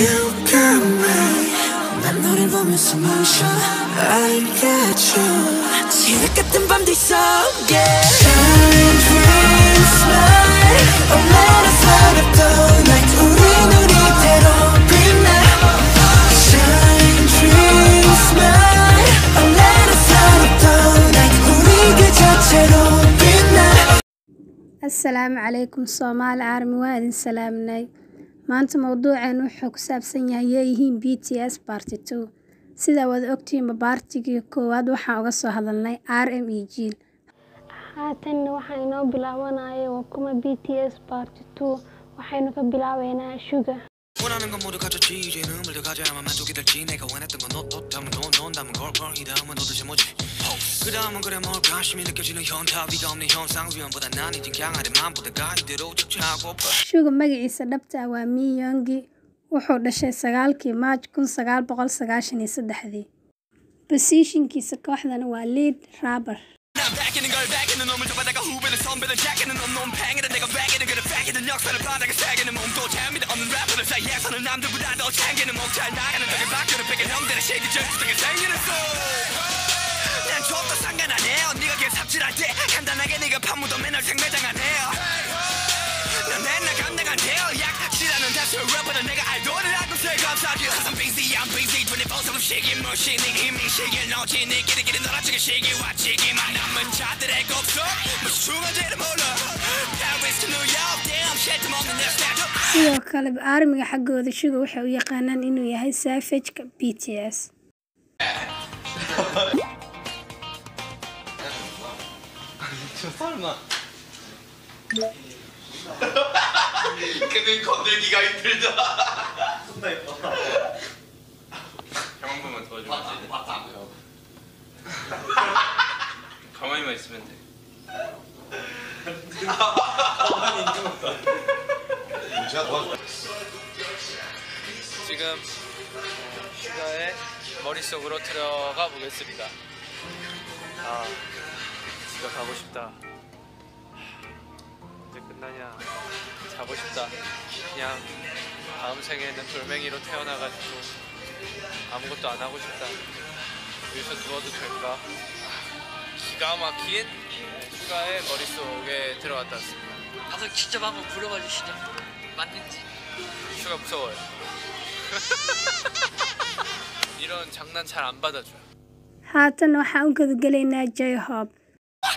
You got me. 난 너를 보면서 멈춰. I got you. 지옥 같은 밤들 속에 Shine, dream, smile. 얼마나 살았던 night 우린 우리대로 빛나. Shine, dream, smile. 얼마나 살았던 night 우리 그 자체로 빛나. السلام عليكم Soomaali Army waa idin salaaminay maanta mowduuceenu wuxuu ku saabsan yahay BTS Part 2 sida wada ogtiin baartigii koowaad waxaan uga soo hadalnay RM iyo Jiil haatan waxaan inoo bilaabanay waa kuma BTS Part 2 waxaynu ka bilaabeynaa Sugar 원하는 건 모두 가졌지 이제 눈물도 가져야만 만족이 될지 내가 원했던 건 너 담은 돈 담은 걸 이 다음은 도대체 뭐지 그 다음은 그래 뭘까 심이 느껴지는 현타 위가 없는 현상 위험보다 난 이젠 강하는 마음보다 이대로 척추하고 Sugar magaciisa dhabta ah waa Yoongi wuxuu dhashay 9kii Maaj 1993 positionkiisa kooxdana waa lead rapper back in the 놈을 잡아다가 후배를 선배를 jack는 놈 팽이를 내가 back이는 그래 back이는 역사를 바닥에 새기는 몸도 재미도 없는 래퍼를 사이에서는 남들보다 더 챙기는 몸 잘 나가는 적에 바뀌는 뺏긴 형들의 shady 적극적인 생기는 난 좁도 상관 안 해요 네가 걔 삽질할 때 간단하게 네가 판무도 맨날 생매장 안 해요 난 맨날 감당 안 돼요 약실하는 다수 래퍼는 내가 알도를 하고 새 감사하지 I'm busy 24/7 시기 무시는 힘이 시기 너지 네 길이 놀아주기 시기 와치기만 남은 자들의 곡속 무슨 중간제를 몰라 Paris to New York damn shit 좀 없는 내 스타일 sidoo kale armiga xaggooda Sugar waxay u yaqaanaan inuu yahay Savage-ka BTS 설마 그는 건들기가 힘들다 존나 예뻐 형 한 번만 도와주면 안 돼? 맞다 가만히만 있으면 돼 가만히 있는 것도 제가 도와줄게 지금 슈가의 머릿속으로 들어가 보겠습니다 집에 가고 싶다 이제 끝나냐 자고 싶다 그냥 다음 생에는 돌멩이로 태어나가지고 아무것도 안 하고 싶다 여기서 누워도 될까 기가 막힌 슈가의 머릿속에 들어갔다 왔습니다 가서 직접 한번 물어봐 주시죠 맞는지 슈가 무서워요 이런 장난 잘 안 받아줘요 haatan waxaan u gudagelaynaa J-Hope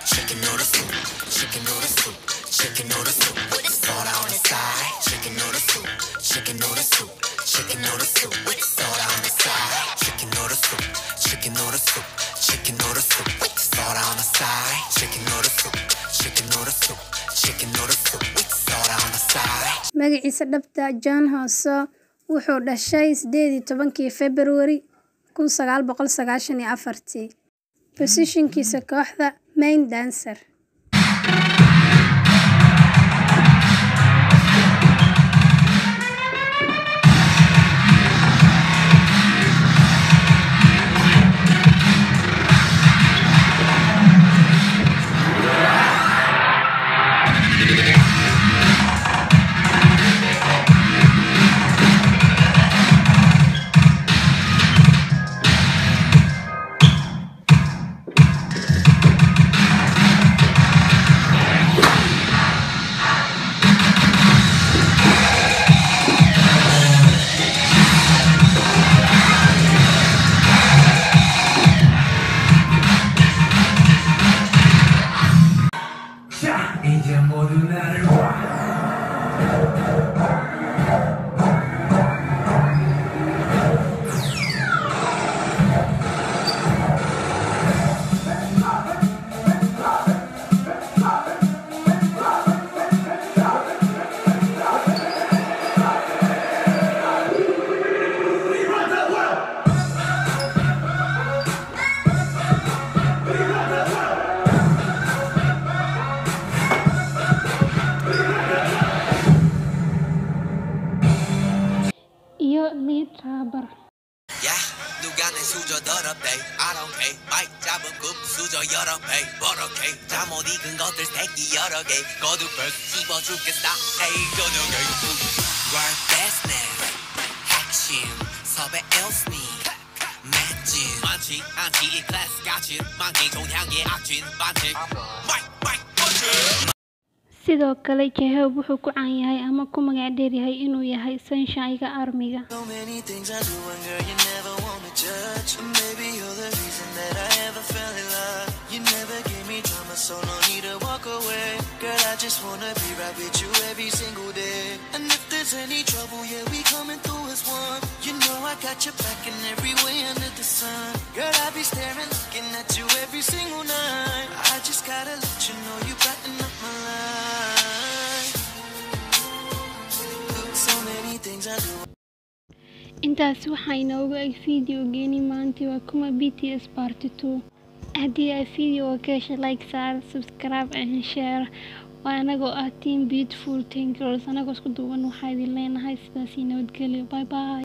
Chicken noodle soup, chicken noodle soup, chicken noodle soup with soda on the side. Chicken noodle soup, chicken noodle soup, chicken noodle soup with soda on the side. Chicken noodle soup, chicken noodle soup, chicken noodle soup with soda on the side. Chicken noodle soup, chicken noodle soup, chicken noodle soup with soda on the side. magaciisa dhabta John Hoso wuxuu dhashay 18kii February 1994 positionkiisa kooxda main dancer 이제 모두 나를 봐. lead rapper 누가 내 수저 더럽대 I don't care 마이크 잡은 굽 수저 여러 배 버럭해 잠 못 익은 것들 새끼 여러 개 거두벌 씹어 죽겠다 에이 저녁에 Work business 섭외 els니 맷진 많지 않지 이 클래스 같은 만개 종향의 악진 반지 마이크 번지 sidoo kale Jehov wuxuu ku caan yahay ama ku magac dheer yahay inuu yahay sunshine-ga armiga. So many things I do and girl you never want me judge. Maybe you're the reason that I ever fell in love. You never gave me drama, so no need to walk away. Girl, I just wanna be right with you every single day. And if there's any trouble, yeah, we coming through as one. You know I got your back in every way under the sun. Girl, I be staring, looking at you every single night. I just gotta let you know you brighten up my life. So many things I do. Intaas waxaa inoogu eg fiidiyogeeni maanta waa kuma BTS Part 2. haddii ay fiidiyowga ka heshay like saar, subscribe and share. waa anagoo ah team beautiful thinkers, anagoo isku duuban waxaa idin leenahay sidaas iyo nabadgelyo. Bye bye.